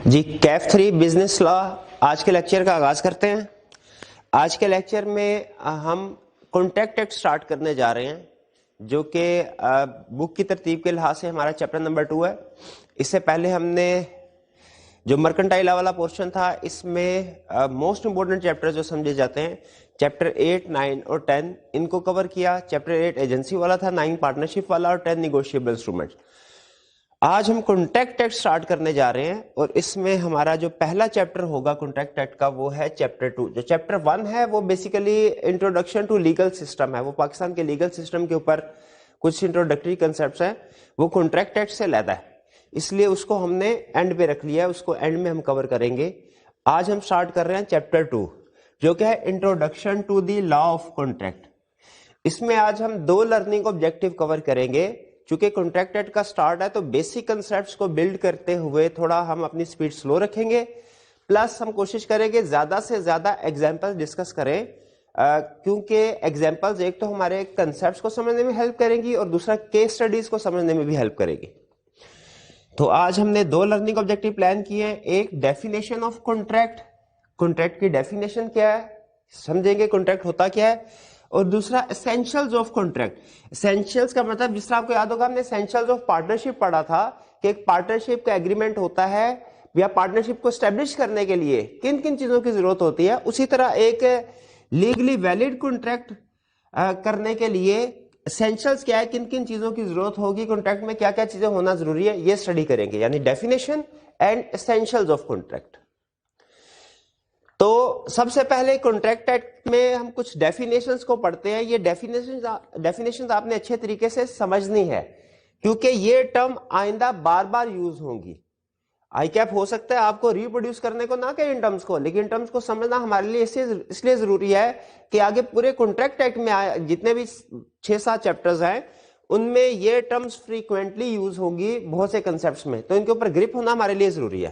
جی کیف 3 business لا آج کے lecture کا آغاز کرتے ہیں. آج کے لیکچر میں ہم کانٹیکٹ ایکٹ سٹارٹ کرنے جا رہے ہیں جو کہ بک کی ترتیب کے لحاظ سے ہمارا چیپٹر نمبر 2 ہے. اس سے پہلے ہم نے جو مرکنٹائل والا پورشن تھا اس میں موسٹ امپورٹنٹ چیپٹر جو سمجھے جاتے ہیں چیپٹر 8, 9 اور 10 ان کو کور کیا. چیپٹر 8 ایجنسی والا تھا, 9 پارٹنرشپ والا اور 10 نیگوشیبل انسٹرومنٹ. آج ہم کانٹیکٹ ایکٹ سٹارٹ کرنے جا رہے ہیں اور اس میں ہمارا جو پہلا چیپٹر ہوگا کانٹیکٹ ایکٹ کا وہ ہے چیپٹر 2. جو چیپٹر 1 ہے وہ basically introduction to legal system ہے, وہ پاکستان کے لیگل سسٹم کے اوپر کچھ انٹروڈکٹری کنسپٹس ہیں, وہ کانٹریکٹ ایکٹ سے لیتا ہے, اس لیے اس کو ہم نے اینڈ پہ رکھ لیا ہے, اس کو اینڈ میں ہم کور کریں گے. آج ہم سٹارٹ کر رہے ہیں چیپٹر 2 جو کہ ہے introduction to the law of contract. اس میں آج ہم 2 لرننگ آبجیکٹیو کور کریں گے. چونکہ کانٹریکٹ ایکٹ کا سٹارٹ ہے تو بیسک کنسپٹس کو بلڈ کرتے ہوئے تھوڑا ہم اپنی سپیڈ سلو رکھیں گے, پلس ہم کوشش کریں گے زیادہ سے زیادہ ایگزامپل ڈسکس کریں, کیونکہ ایگزامپلز ایک تو ہمارے کنسپٹس کو سمجھنے میں ہیلپ کریں گی اور دوسرا کیس سٹڈیز کو سمجھنے میں بھی ہیلپ کرے گی. تو آج ہم نے 2 لرننگ آبجیکٹیو پلان کیے ہیں. ایک ڈیفینیشن آف کانٹریکٹ, کانٹریکٹ کی ڈیفینیشن کیا ہے, سمجھیں گے کانٹریکٹ ہوتا کیا ہے, اور دوسرا اسینشلز آف کانٹریکٹ. اسینشلز کا مطلب جس طرح آپ کو یاد ہوگا ہم نے اسینشلز آف پارٹنرشپ پڑھا تھا کہ ایک پارٹنرشپ کا ایگریمنٹ ہوتا ہے یا پارٹنرشپ کو اسٹیبلش کرنے کے لیے کن کن چیزوں کی ضرورت ہوتی ہے, اسی طرح ایک لیگلی ویلڈ کانٹریکٹ کرنے کے لیے اسینشلز کیا ہے, کن کن چیزوں کی ضرورت ہوگی, کانٹریکٹ میں کیا کیا چیزیں ہونا ضروری ہے, یہ اسٹڈی کریں گے. یعنی definition and essentials of contract. تو سب سے پہلے کانٹریکٹ ایکٹ میں ہم کچھ ڈیفینیشنز کو پڑھتے ہیں. یہ ڈیفینیشنز آپ نے اچھے طریقے سے سمجھنی ہے کیونکہ یہ ٹرم آئندہ بار بار یوز ہوں گی. آئی کیپ ہو سکتا ہے آپ کو ریپروڈیوس کرنے کو نہ کہ ان ٹرمز کو, لیکن ٹرمز کو سمجھنا ہمارے لیے اس لیے ضروری ہے کہ آگے پورے کانٹریکٹ ایکٹ میں جتنے بھی 6-7 چیپٹرز ہیں ان میں یہ ٹرمز فریکوینٹلی یوز ہوں گی بہت سے کنسپٹس میں, تو ان کے اوپر گرپ ہونا ہمارے لیے ضروری ہے.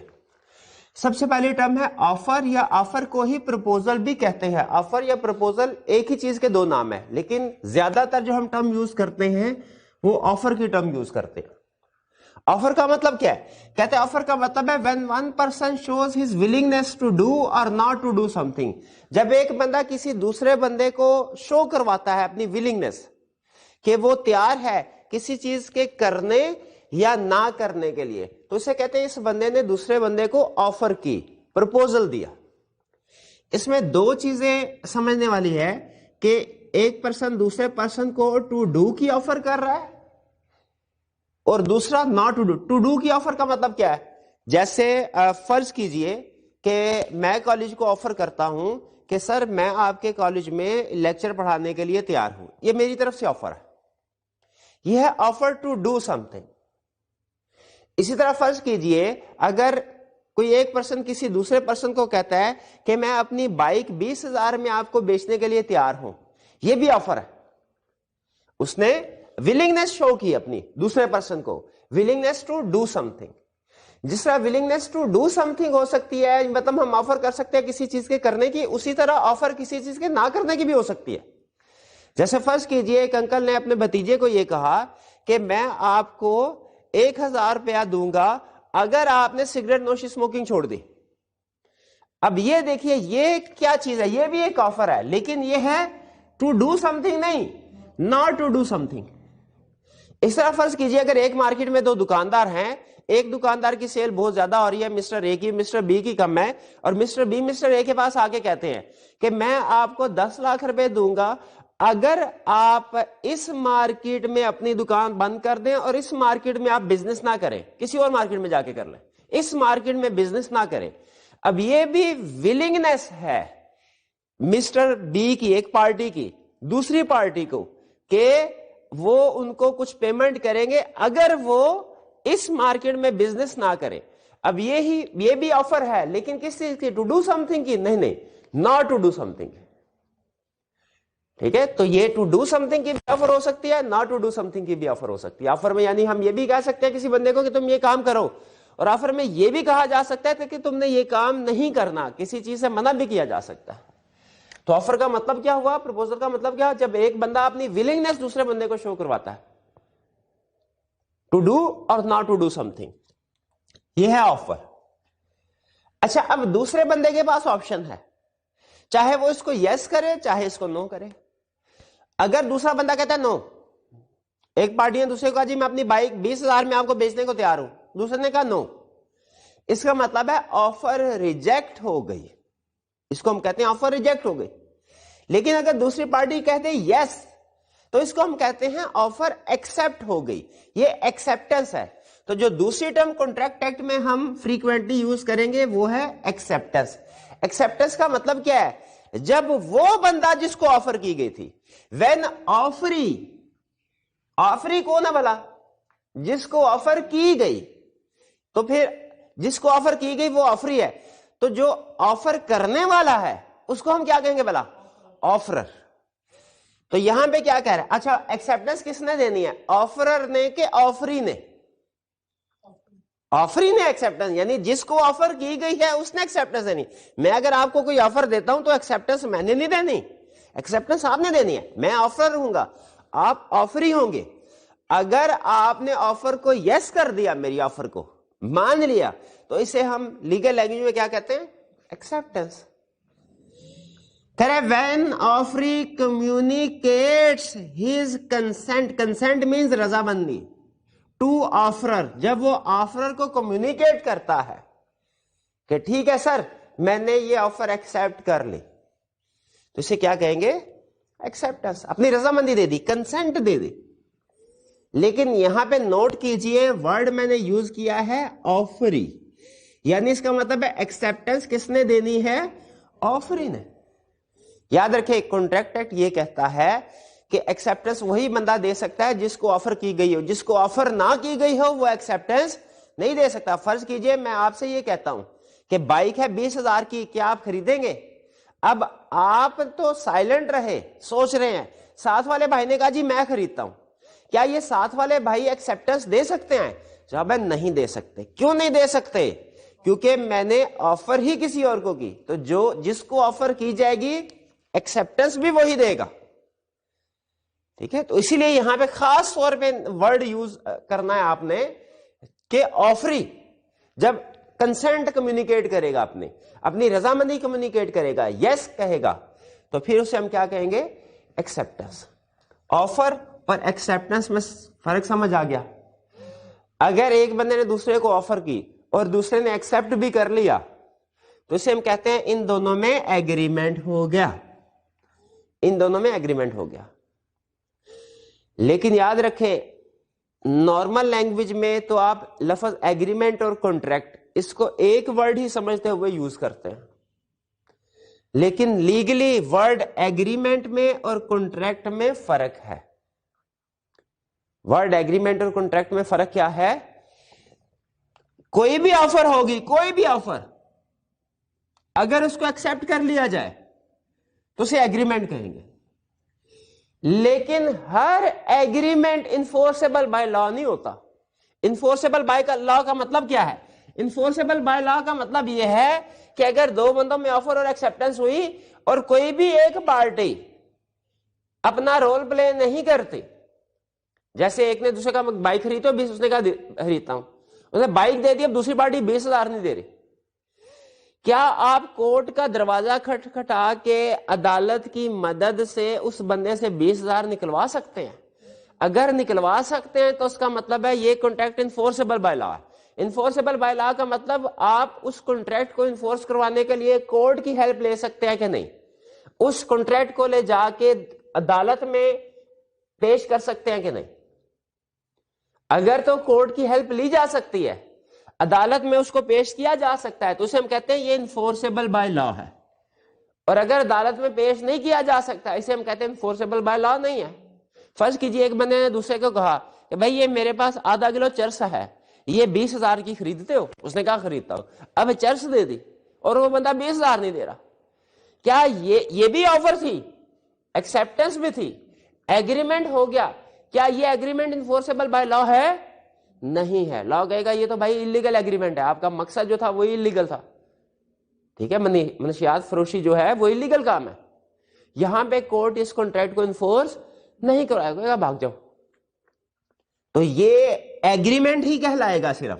سب سے پہلی ٹرم ہے آفر, یا آفر کو ہی پرپوزل بھی کہتے ہیں. آفر یا پرپوزل ایک ہی چیز کے 2 نام ہیں, لیکن زیادہ تر جو ہم ٹرم یوز کرتے ہیں وہ آفر کی ٹرم یوز کرتے ہیں. آفر کا مطلب کیا ہے, کہتے ہیں آفر کا مطلب ہے when one person shows his willingness to do or not to do something. جب ایک بندہ کسی دوسرے بندے کو شو کرواتا ہے اپنی willingness کہ وہ تیار ہے کسی چیز کے کرنے یا نہ کرنے کے لیے, تو اسے کہتے ہیں اس بندے نے دوسرے بندے کو آفر کی, پرپوزل دیا. اس میں 2 چیزیں سمجھنے والی ہے کہ ایک پرسن دوسرے پرسن کو ٹو ڈو کی آفر کر رہا ہے اور دوسرا not to do. To do کی آفر کا مطلب کیا ہے, جیسے فرض کیجئے کہ میں کالج کو آفر کرتا ہوں کہ سر میں آپ کے کالج میں لیکچر پڑھانے کے لیے تیار ہوں, یہ میری طرف سے آفر ہے, یہ ہے offer to do something. اسی طرح فرض کیجئے اگر کوئی ایک پرسن کسی دوسرے پرسن کو کہتا ہے کہ میں اپنی بائک 20,000 میں آپ کو بیچنے کے لیے تیار ہوں, یہ بھی آفر ہے. اس نے willingness شو کی اپنی دوسرے پرسن کو, willingness to do something. جس طرح willingness to do something ہو سکتی ہے, مطلب ہم آفر کر سکتے ہیں کسی چیز کے کرنے کی, اسی طرح آفر کسی چیز کے نہ کرنے کی بھی ہو سکتی ہے. جیسے فرض کیجئے ایک انکل نے اپنے بھتیجے کو یہ کہا کہ میں آپ کو 1,000 روپیہ دوں گا اگر آپ نے سگریٹ نوشی اسموکنگ چھوڑ دی. اب یہ دیکھیے یہ کیا چیز ہے, یہ بھی ایک آفر ہے, لیکن یہ ہے ٹو ڈو سم تھنگ نہیں, not to do something. اس طرح فرض کیجئے اگر ایک مارکیٹ میں 2 دکاندار ہیں, ایک دکاندار کی سیل بہت زیادہ ہو رہی ہے مسٹر اے کی, مسٹر بی کی کم ہے, اور مسٹر بی مسٹر اے کے پاس آ کے کہتے ہیں کہ میں آپ کو 10 لاکھ روپے دوں گا اگر آپ اس مارکیٹ میں اپنی دکان بند کر دیں اور اس مارکیٹ میں آپ بزنس نہ کریں, کسی اور مارکیٹ میں جا کے کر لیں, اس مارکیٹ میں بزنس نہ کریں. اب یہ بھی ولنگنس ہے مسٹر بی کی, ایک پارٹی کی دوسری پارٹی کو, کہ وہ ان کو کچھ پیمنٹ کریں گے اگر وہ اس مارکیٹ میں بزنس نہ کریں. اب یہ بھی آفر ہے, لیکن کس چیز کی, ٹو ڈو سم تھنگ کی نہیں, not to do something. ٹھیک ہے, تو یہ ٹو ڈو سم تھنگ کی بھی آفر ہو سکتی ہے, not to do something کی بھی آفر ہو سکتی ہے. آفر میں یعنی ہم یہ بھی کہہ سکتے ہیں کسی بندے کو کہ تم یہ کام کرو, اور آفر میں یہ بھی کہا جا سکتا ہے کہ تم نے یہ کام نہیں کرنا, کسی چیز سے منع بھی کیا جا سکتا ہے. تو آفر کا مطلب کیا ہوا, پرپوزل کا مطلب کیا, جب ایک بندہ اپنی ولنگنس دوسرے بندے کو شو کرواتا ہے ٹو ڈو اور not to do something, یہ ہے آفر. اچھا اب دوسرے بندے کے پاس آپشن ہے, چاہے وہ اس کو یس کرے چاہے اس کو نو کرے. اگر دوسرا بندہ کہتا ہے نو, ایک پارٹی نے دوسرے کو کہا جی میں اپنی بائک 20,000 میں آپ کو بیچنے کو تیار ہوں, دوسرے نے کہا نو, اس کا مطلب ہے آفر ریجیکٹ ہو گئی, اس کو ہم کہتے ہیں آفر ریجیکٹ ہو گئی. لیکن اگر دوسری پارٹی کہتے ہیں یس تو اس کو ہم کہتے ہیں آفر ایکسپٹ ہو گئی, یہ ایکسپٹنس ہے. تو جو دوسری ٹرم کانٹریکٹ ایکٹ میں ہم فریکوینٹلی یوز کریں گے وہ ہے ایکسپٹنس. ایکسپٹنس کا مطلب کیا ہے, جب وہ بندہ جس کو آفر کی گئی تھی, وین آفری, آفری کون ہے بھلا, جس کو آفر کی گئی, تو پھر جس کو آفر کی گئی وہ آفری ہے, تو جو آفر کرنے والا ہے اس کو ہم کیا کہیں گے بھلا, آفرر. تو یہاں پہ کیا کہہ رہا ہے, اچھا ایکسپٹنس کس نے دینی ہے, آفرر نے کہ آفری نے, آفری نے ایکسپٹنس, یعنی جس کو آفر کی گئی ہے اس نے ایکسپٹنس دینی. میں اگر آپ کو کوئی آفر دیتا ہوں تو ایکسپٹنس میں نے نہیں دینی, ایکسپٹنس آپ نے دینی ہے. میں آفرر ہوں گا, آپ آفری ہوں گے. اگر آپ نے آفر کو یس کر دیا, میری آفر کو مان لیا, تو اسے ہم لیگل لینگویج میں کیا کہتے ہیں, acceptance. When offeree communicates his consent, consent means رضامندی, ٹو آفرر, جب وہ آفرر کو کمیونیکیٹ کرتا ہے کہ ٹھیک ہے سر میں نے یہ آفر ایکسپٹ کر لی, تو اسے کیا کہیں گے, ایکسپٹنس, اپنی رضامندی دے دی, کنسنٹ دے دی. لیکن یہاں پہ نوٹ کیجئے ورڈ میں نے یوز کیا ہے آفری, یعنی اس کا مطلب ہے ایکسپٹنس کس نے دینی ہے, آفری نے. یاد رکھیں کانٹریکٹ ایکٹ یہ کہتا ہے کہ ایکسپٹنس وہی بندہ دے سکتا ہے جس کو آفر کی گئی ہو, جس کو آفر نہ کی گئی ہو وہ ایکسپٹنس نہیں دے سکتا. فرض کیجئے میں آپ سے یہ کہتا ہوں کہ بائک ہے 20,000 کی, کیا آپ خریدیں گے؟ اب آپ تو سائلنٹ رہے, سوچ رہے ہیں, ساتھ والے بھائی نے کہا جی میں خریدتا ہوں, کیا یہ ساتھ والے بھائی ایکسپٹنس دے سکتے ہیں؟ جواب ہے نہیں دے سکتے. کیوں نہیں دے سکتے؟ کیونکہ میں نے آفر ہی کسی اور کو کی, تو جو جس کو آفر کی جائے گی ایکسپٹنس بھی وہی دے گا. ٹھیک ہے, تو اسی لیے یہاں پہ خاص طور پہ ورڈ یوز کرنا ہے آپ نے کہ آفری جب کنسنٹ کمیونیکیٹ کرے گا, اپنی رضامندی کمیونیکیٹ کرے گا, یس کہے گا, تو پھر اسے ہم کیا کہیں گے, ایکسپٹنس. آفر اور ایکسپٹنس میں فرق سمجھ آ گیا. اگر ایک بندے نے دوسرے کو آفر کی اور دوسرے نے ایکسپٹ بھی کر لیا تو اسے ہم کہتے ہیں ان دونوں میں ایگریمنٹ ہو گیا, ان دونوں میں ایگریمنٹ ہو گیا. لیکن یاد رکھیں نارمل لینگویج میں تو آپ لفظ ایگریمنٹ اور کانٹریکٹ اس کو ایک ورڈ ہی سمجھتے ہوئے یوز کرتے ہیں, لیکن لیگلی ورڈ ایگریمنٹ میں اور کانٹریکٹ میں فرق ہے. ورڈ ایگریمنٹ اور کانٹریکٹ میں فرق کیا ہے, کوئی بھی آفر ہوگی, کوئی بھی آفر اگر اس کو ایکسپٹ کر لیا جائے تو اسے ایگریمنٹ کہیں گے. لیکن ہر ایگریمنٹ انفورسیبل بائی لا نہیں ہوتا. انفورسیبل بائی لا کا مطلب کیا ہے, انفورسیبل بائی لا کا مطلب یہ ہے کہ اگر دو بندوں میں آفر اور ایکسپٹنس ہوئی اور کوئی بھی ایک پارٹی اپنا رول پلے نہیں کرتی, جیسے ایک نے دوسرے کا بائک خریدو 20, اس نے کہا خریدتا ہوں, اس نے بائک دے دی, اب دوسری پارٹی 20,000 نہیں دے رہی, کیا آپ کورٹ کا دروازہ کھٹکھٹا کے عدالت کی مدد سے اس بندے سے 20,000 نکلوا سکتے ہیں؟ اگر نکلوا سکتے ہیں تو اس کا مطلب ہے یہ contract enforceable by law. Enforceable by law کا مطلب آپ اس کانٹریکٹ کو انفورس کروانے کے لیے کورٹ کی ہیلپ لے سکتے ہیں کہ نہیں, اس کانٹریکٹ کو لے جا کے عدالت میں پیش کر سکتے ہیں کہ نہیں. اگر تو کورٹ کی ہیلپ لی جا سکتی ہے, عدالت میں اس کو پیش کیا جا سکتا ہے, تو اسے ہم کہتے ہیں یہ انفورسیبل بائی لا ہے. اور اگر عدالت میں پیش نہیں کیا جا سکتا اسے ہم کہتے ہیں انفورسیبل بائی لا نہیں ہے. فرض کیجئے ایک بندے نے دوسرے کو کہا کہ بھائی یہ میرے پاس آدھا کلو چرس ہے, یہ 20,000 کی خریدتے ہو؟ اس نے کہا خریدتا ہوں. اب چرس دے دی اور وہ بندہ 20,000 نہیں دے رہا, کیا یہ بھی آفر تھی, ایکسپٹنس بھی تھی, ایگریمنٹ ہو گیا, کیا یہ ایگریمنٹ انفورسیبل بائی لا ہے؟ نہیں ہے. لا کہے گا یہ تو بھائی انلیگل ایگریمنٹ ہے, آپ کا مقصد جو تھا وہی انلیگل تھا. ٹھیک ہے, منشیات فروشی جو ہے وہ انلیگل کام ہے. یہاں پہ کورٹ اس کانٹریکٹ کو انفورس نہیں کرائے گا, بھاگ جاؤ. تو یہ ایگریمنٹ ہی کہلائے گا صرف,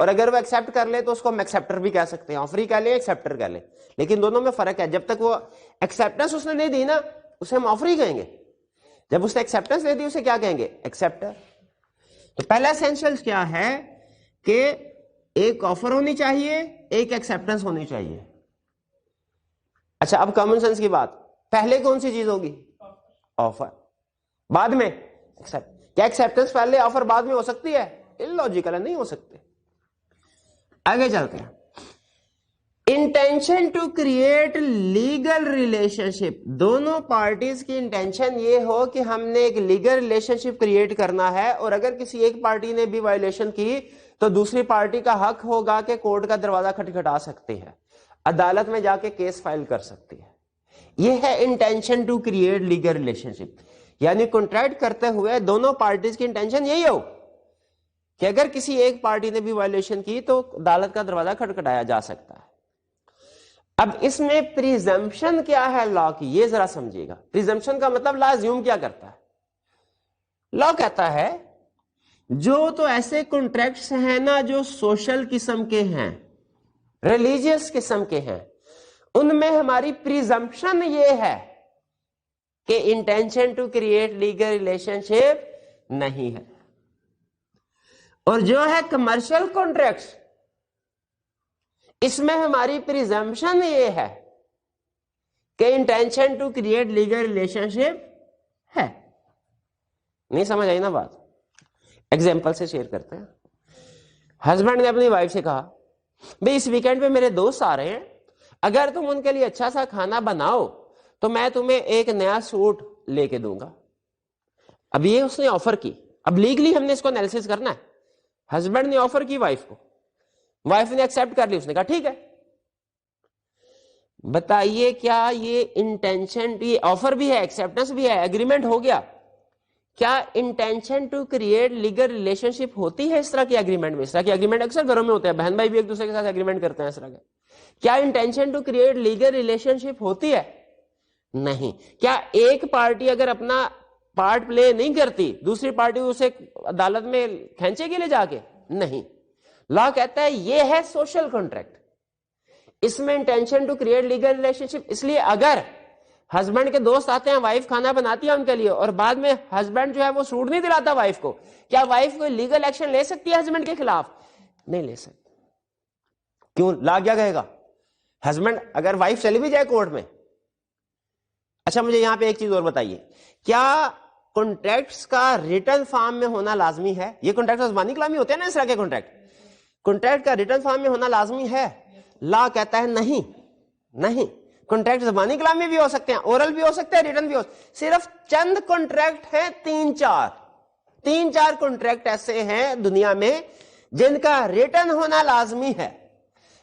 اور اگر وہ ایکسپٹ کر لے تو اس کو ہم ایکسپٹر بھی کہہ سکتے ہیں, آفر ہی کہہ لیں ایکسپٹر کہہ لیں, لیکن دونوں میں فرق ہے. جب تک وہ ایکسپٹنس اس نے نہیں دی نا اسے ہم آفر ہی کہیں گے, جب اس نے ایکسپٹنس دے دی اسے کیا کہیں گے, ایکسپٹر. تو پہلا اسینشیل کیا ہے کہ ایک آفر ہونی چاہیے, ایک ایکسپٹنس ہونی چاہیے. اچھا اب کامن سینس کی بات, پہلے کون سی چیز ہوگی, آفر, بعد میں ایکسپٹ. کیا ایکسپٹنس پہلے آفر بعد میں ہو سکتی ہے؟ اللاجیکل ہے, نہیں ہو سکتے. آگے چلتے ہیں. Intention to create legal relationship, دونوں پارٹیز کی انٹینشن یہ ہو کہ ہم نے ایک لیگل ریلیشن شپ کریٹ کرنا ہے, اور اگر کسی ایک پارٹی نے بھی وائلیشن کی تو دوسری پارٹی کا حق ہوگا کہ کورٹ کا دروازہ کھٹکھٹا سکتی ہے, عدالت میں جا کے کیس فائل کر سکتی ہے. یہ ہے intention to create legal relationship. یعنی کانٹریکٹ کرتے ہوئے دونوں پارٹیز کی انٹینشن یہی ہو کہ اگر کسی ایک پارٹی نے بھی وائلیشن کی تو عدالت کا دروازہ کھٹکھٹایا جا سکتا ہے. اب اس میں پریزمپشن کیا ہے لا کی, یہ ذرا سمجھیے گا. پریزمپشن کا مطلب لا زیوم کیا کرتا ہے, لا کہتا ہے جو تو ایسے کانٹریکٹس ہیں نا جو سوشل قسم کے ہیں, ریلیجیس قسم کے ہیں, ان میں ہماری پریزمپشن یہ ہے کہ intention to create legal relationship نہیں ہے. اور جو ہے کمرشل کانٹریکٹس, اس میں ہماری پریزمپشن یہ ہے کہ intention to create legal relationship ہے. نہیں سمجھ آئی نا بات؟ ایگزامپل سے شیئر کرتے ہیں. ہسبینڈ نے اپنی وائف سے کہا بھئی اس ویکینڈ پہ میرے دوست آ رہے ہیں, اگر تم ان کے لیے اچھا سا کھانا بناؤ تو میں تمہیں ایک نیا سوٹ لے کے دوں گا. اب یہ اس نے آفر کی, اب لیگلی ہم نے اس کو انالیسس کرنا ہے. ہسبینڈ نے آفر کی وائف کو, وائف نے ایکسپٹ کر لی, اس نے کہا ٹھیک ہے. بتائیے کیا یہ انٹینشن, یہ آفر بھی ہے, ایکسپٹنس بھی ہے, ایگریمنٹ ہو گیا, کیا intention to create legal relationship ہوتی ہے اس طرح کی ایگریمنٹ میں؟ اس طرح کی ایگریمنٹ اکثر گھروں میں ہوتے ہیں, بہن بھائی بھی ایک دوسرے کے ساتھ ایگریمنٹ کرتے ہیں اس طرح کے. کیا intention to create legal relationship ہوتی ہے؟ نہیں. کیا ایک پارٹی اگر اپنا پارٹ پلے نہیں کرتی دوسری پارٹی اسے عدالت میں کھینچے گی لے جا کے؟ نہیں. لا کہتا ہے یہ ہے سوشل کانٹریکٹ, اس میں intention to create legal relationship. اس لیے اگر ہسبینڈ کے دوست آتے ہیں, وائف کھانا بناتی ہے ان کے لیے, اور بعد میں ہسبینڈ جو ہے وہ سوٹ نہیں دلاتا وائف کو, کیا وائف کوئی لیگل ایکشن لے سکتی ہے ہسبینڈ کے خلاف؟ نہیں لے سکتی. کیوں؟ لا کیا کہے گا, ہسبینڈ اگر وائف چلی بھی جائے کورٹ میں. اچھا مجھے یہاں پہ ایک چیز اور بتائیے, کیا کانٹریکٹس کا ریٹن فارم میں ہونا لازمی ہے؟ یہ کانٹریکٹ زبانی کلامی ہوتے ہیں نا اس طرح کے کانٹریکٹ, کانٹریکٹ کا ریٹن فارم میں ہونا لازمی ہے؟ لا کہتا ہے نہیں, نہیں. کانٹریکٹ زبانی کلامی بھی ہو سکتے ہیں, اورل بھی ہو سکتے ہیں, ریٹن بھی ہو سکتے ہیں. صرف چند کانٹریکٹ ہیں, تین چار کانٹریکٹ ایسے ہیں دنیا میں جن کا ریٹن ہونا لازمی ہے,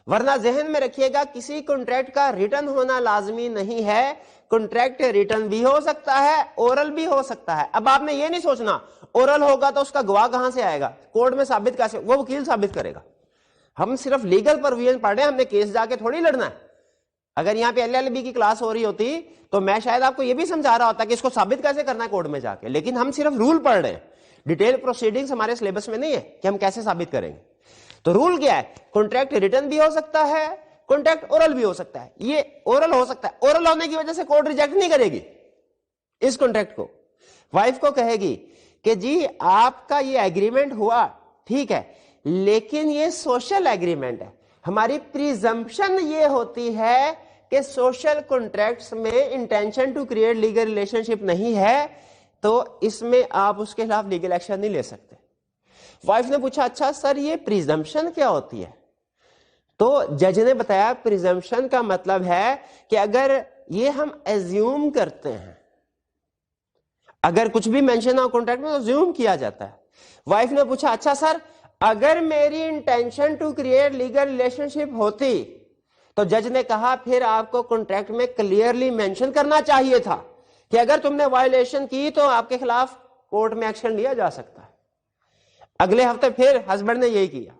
ورنہ ذہن میں رکھیے گا کسی کانٹریکٹ کا ریٹن ہونا لازمی نہیں ہے. کانٹریکٹ ریٹن بھی ہو سکتا ہے, اورل بھی ہو سکتا ہے. اب آپ نے یہ نہیں سوچنا اورل ہوگا تو اس کا گواہ کہاں سے آئے گا, کورٹ میں ثابت کیسے, وہ وکیل ثابت کرے گا. ہم صرف لیگل پروویژن پڑھ رہے ہیں, ہم نے کیس جا کے تھوڑی لڑنا ہے. اگر یہاں پہ LLB کی کلاس ہو رہی ہوتی تو میں شاید آپ کو یہ بھی سمجھا رہا ہوتا کہ اس کو ثابت کیسے کرنا ہے کورٹ میں جا کے, لیکن ہم صرف رول پڑھ رہے ہیں, ڈیٹیل پروسیڈنگز ہمارے سلیبس میں نہیں ہے کہ ہم کیسے ثابت کریں گے. تو رول کیا ہے, کانٹریکٹ ریٹن بھی ہو سکتا ہے, کانٹریکٹ اورل بھی ہو سکتا ہے. یہ اورل ہو سکتا ہے, اورل ہونے کی وجہ سے کورٹ ریجیکٹ نہیں کرے گی اس کانٹریکٹ کو. وائف کو کہے گی کہ جی آپ کا یہ ایگریمنٹ ہوا ٹھیک ہے, لیکن یہ سوشل ایگریمنٹ ہے. ہماری پریزمپشن یہ ہوتی ہے کہ سوشل کانٹریکٹس میں intention to create legal relationship نہیں ہے, تو اس میں آپ اس کے خلاف لیگل ایکشن نہیں لے سکتے. وائف نے پوچھا اچھا سر یہ پریزمپشن کیا ہوتی ہے؟ تو جج نے بتایا پریزمپشن کا مطلب ہے کہ اگر یہ ہم ایزیوم کرتے ہیں, اگر کچھ بھی مینشن ہو کانٹریکٹ میں تو ایزیوم کیا جاتا ہے. وائف نے پوچھا اچھا سر اگر میری intention to create legal relationship ہوتی, تو جج نے کہا پھر آپ کو کانٹریکٹ میں کلیئرلی مینشن کرنا چاہیے تھا کہ اگر تم نے وائلیشن کی تو آپ کے خلاف کورٹ میں ایکشن لیا جا سکتا ہے. اگلے ہفتے پھر ہسبینڈ نے یہی کیا,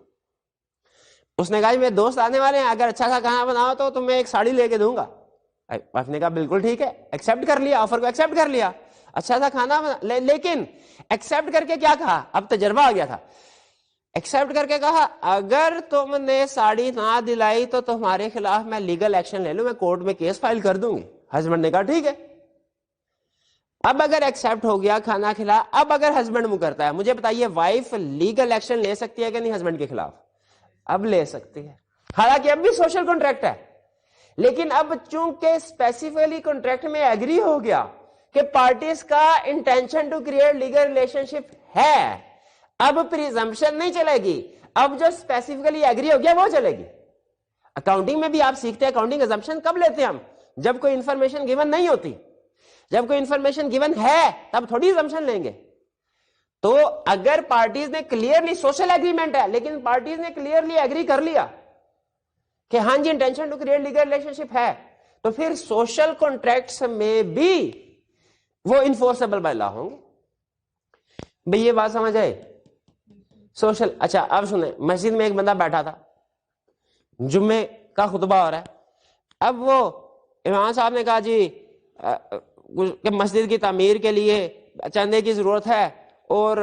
اس نے کہا میرے دوست آنے والے ہیں, اگر اچھا سا کھانا بناؤ تو تمہیں ایک ساڑی لے کے دوں گا. وائف نے کہا بالکل ٹھیک ہے, ایکسپٹ کر لیا, آفر کو ایکسپٹ کر لیا, اچھا سا کھانا لیکن ایکسپٹ کر کے کیا کہا, اب تجربہ آ گیا تھا, ایکسپٹ کر کے کہا اگر تم نے ساڑی نہ دلائی تو تمہارے خلاف میں لیگل ایکشن لے لوں, میں کورٹ میں کیس فائل کر دوں گی. ہسبینڈ نے کہا ٹھیک ہے. اب اگر ایکسپٹ ہو گیا, کھانا کھلا, اب اگر ہسبینڈ منہ کرتا ہے, مجھے بتائیے وائف لیگل ایکشن لے سکتی ہے کہ نہیں ہسبینڈ کے خلاف؟ اب لے سکتی ہے, حالانکہ اب بھی سوشل کانٹریکٹ ہے, لیکن اب چونکہ اسپیسیفکلی کانٹریکٹ میں ایگری ہو گیا کہ پارٹیز کا intention to create legal relationship ہے, اب پریزمپشن نہیں چلے گی, اب جو اسپیسیفکلی ایگری ہو گیا وہ چلے گی. اکاؤنٹنگ میں بھی آپ سیکھتے ہیں اکاؤنٹنگ ازمپشن کب لیتے ہیں ہم؟ جب کوئی انفارمیشن گیون نہیں ہوتی. جب کوئی انفارمیشن گیون ہے تب تھوڑی ازمپشن لیں گے. تو اگر پارٹیز نے کلیئرلی, سوشل ایگریمنٹ ہے لیکن پارٹیز نے کلیئرلی ایگری کر لیا کہ ہاں جی intention to create legal relationship ہے, تو پھر سوشل کانٹریکٹس میں بھی وہ انفورسبل بائی لا ہوں گے. بھئی یہ بات سمجھ آئے؟ سوشل. اچھا اب سنیں, مسجد میں ایک بندہ بیٹھا تھا, جمعے کا خطبہ ہو رہا ہے. اب وہ امام صاحب نے کہا جی کہ مسجد کی تعمیر کے لیے چندے کی ضرورت ہے, اور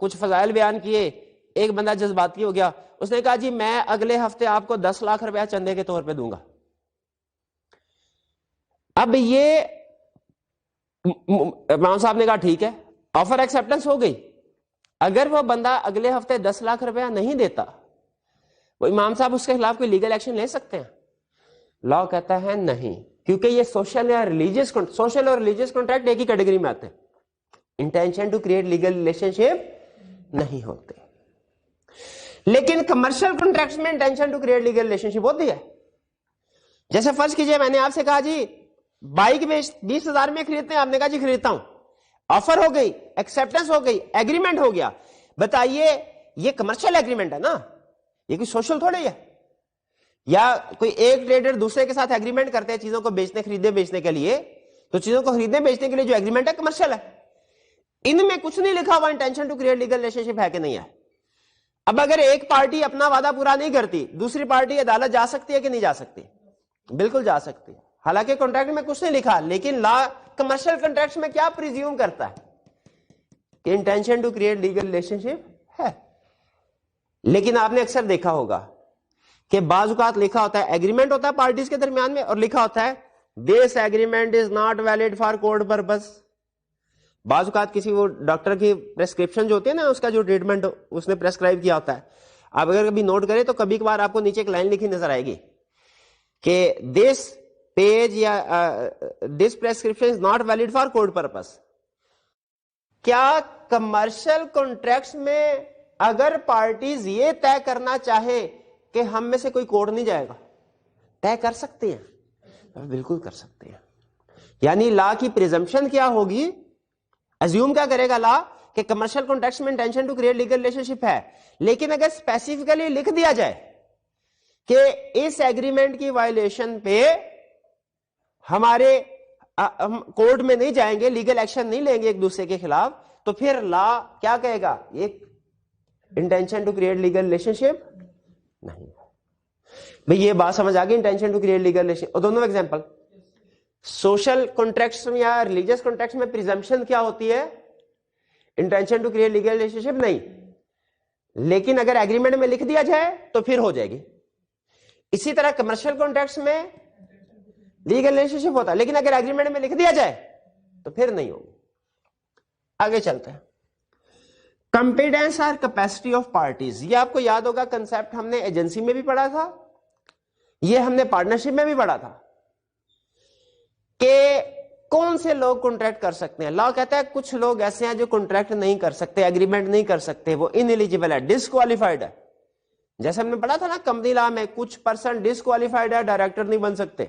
کچھ فضائل بیان کیے. ایک بندہ جذباتی ہو گیا, اس نے کہا جی میں اگلے ہفتے آپ کو 10 لاکھ روپیہ چندے کے طور پہ دوں گا. اب یہ امام صاحب نے کہا ٹھیک ہے, آفر ایکسپٹنس ہو گئی. اگر وہ بندہ اگلے ہفتے 10 لاکھ روپیہ نہیں دیتا, وہ امام صاحب اس کے خلاف کوئی لیگل ایکشن لے سکتے ہیں؟ لا کہتا ہے نہیں, کیونکہ یہ سوشل یا ریلیجیس, سوشل اور ریلیجیس کانٹریکٹ ایک ہی کیٹیگری میں آتے ہیں, intention to create legal relationship نہیں ہوتے. لیکن کمرشل کانٹریکٹس میں intention to create legal relationship ہوتی ہے. جیسے فرض کیجئے میں نے آپ سے کہا جی بائک 20,000 میں خریدتے ہیں, آپ نے کہا جی خریدتا ہوں, آفر ہو گئی, ایکسپٹنس ہو گئی, ایگریمنٹ ہو گیا. بتائیے یہ کمرشل ایگریمنٹ ہے نا, یہ کوئی سوشل تھوڑی ہے. یا کوئی ایک ٹریڈر دوسرے کے ساتھ ایگریمنٹ کرتے ہیں چیزوں کو بیچنے, خریدنے بیچنے کے لیے, تو چیزوں کو خریدنے بیچنے کے لیے جو ایگریمنٹ ہے کمرشل ہے. ان میں کچھ نہیں لکھا ہوا intention to create legal relationship ہے کہ نہیں ہے. اب اگر ایک پارٹی اپنا وعدہ پورا نہیں کرتی, دوسری پارٹی عدالت جا سکتی ہے کہ نہیں جا سکتی؟ بالکل جا سکتی ہے. حالانکہ کانٹریکٹ میں کچھ نہیں لکھا, لیکن لا کمرشل کانٹریکٹس میں کیا پریزیوم کرتا ہے کہ intention to create legal relationship ہے. لیکن آپ نے اکثر دیکھا ہوگا کہ بعض اوقات لکھا ہوتا ہے, ایگریمنٹ ہوتا ہے پارٹیز کے درمیان میں, اور لکھا ہوتا ہے this agreement is not valid for court purpose. بعض اوقات کسی وہ ڈاکٹر کی پریسکرپشن جو ہوتی ہے نا, اس کا جو ٹریٹمنٹ اس نے پریسکرائب کیا ہوتا ہے, آپ اگر کبھی نوٹ کریں تو کبھی کبھار آپ کو نیچے ایک لائن لکھی نظر آئے گی کہ دس پیج یا this prescription is not valid for court purpose. کیا کمرشل کانٹریکٹس میں اگر پارٹیز یہ طے کرنا چاہیں کہ ہم میں سے کوئی کوڑ نہیں جائے گا, طے کر سکتے ہیں؟ بالکل کر سکتے ہیں. یعنی لا کی پریزمپشن کیا ہوگی, ازیوم کیا کرے گا لا کہ کمرشل کانٹریکٹس میں intention to create legal relationship ہے, لیکن اگر اسپیسیفکلی لکھ دیا جائے کہ اس ایگریمنٹ کی وائلیشن پہ ہمارے ہم کورٹ میں نہیں جائیں گے, لیگل ایکشن نہیں لیں گے ایک دوسرے کے خلاف, تو پھر لا کیا کہے گا, یہ intention to create legal relationship نہیں. بھئی یہ بات سمجھ آ گئی, intention to create legal relation. اور دونوں ایگزامپل سوشل کانٹریکٹس یا ریلیجیس کانٹریکٹس میں پریزمپشن کیا ہوتی ہے, intention to create legal relationship نہیں, لیکن اگر ایگریمنٹ میں لکھ دیا جائے تو پھر ہو جائے گی. اسی طرح کمرشل کانٹریکٹس میں لیگل ریلیشن شپ ہوتا ہے, لیکن اگر ایگریمنٹ میں لکھ دیا جائے تو پھر نہیں ہوگی. آگے چلتے ہیں. کمپیٹنس اور کیپیسٹی آف پارٹیز, یہ آپ کو یاد ہوگا کنسپٹ ہم نے ایجنسی میں بھی پڑھا تھا, یہ ہم نے پارٹنرشپ میں بھی پڑھا تھا کہ کون سے لوگ کانٹریکٹ کر سکتے ہیں. لا کہتا ہے کچھ لوگ ایسے ہیں جو کانٹریکٹ نہیں کر سکتے, ایگریمنٹ نہیں کر سکتے, وہ انیلیجیبل ہے, ڈسکوالیفائڈ ہے. جیسے ہم نے پڑھا تھا نا کمپنی لا میں کچھ پرسن ڈسکوالیفائڈ ہے, ڈائریکٹر نہیں بن سکتے.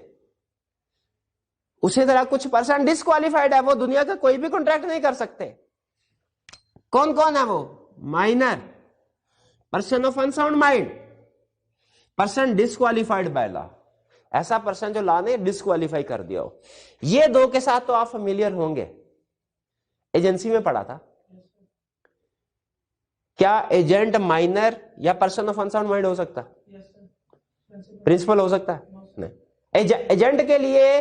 اسی طرح کچھ پرسن ڈسکوالیفائڈ ہے, وہ دنیا کا کوئی بھی کانٹریکٹ نہیں کر سکتے. کون کون ہے وہ؟ Minor, person of unsound mind, person disqualified by law, ایسا پرسن جو لا نے ڈسکوالیفائی کر دیا ہو. یہ دو کے ساتھ تو آپ فیملیئر ہوں گے, ایجنسی میں پڑھا تھا. کیا ایجنٹ مائنر یا پرسن آف انساؤنڈ مائنڈ ہو سکتا؟ پرنسپل ہو سکتا ہے؟ نہیں. ایجنٹ کے لیے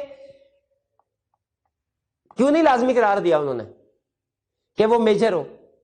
کیوں نہیں لازمی قرار دیا انہوں نے کہ وہ میجر ہو؟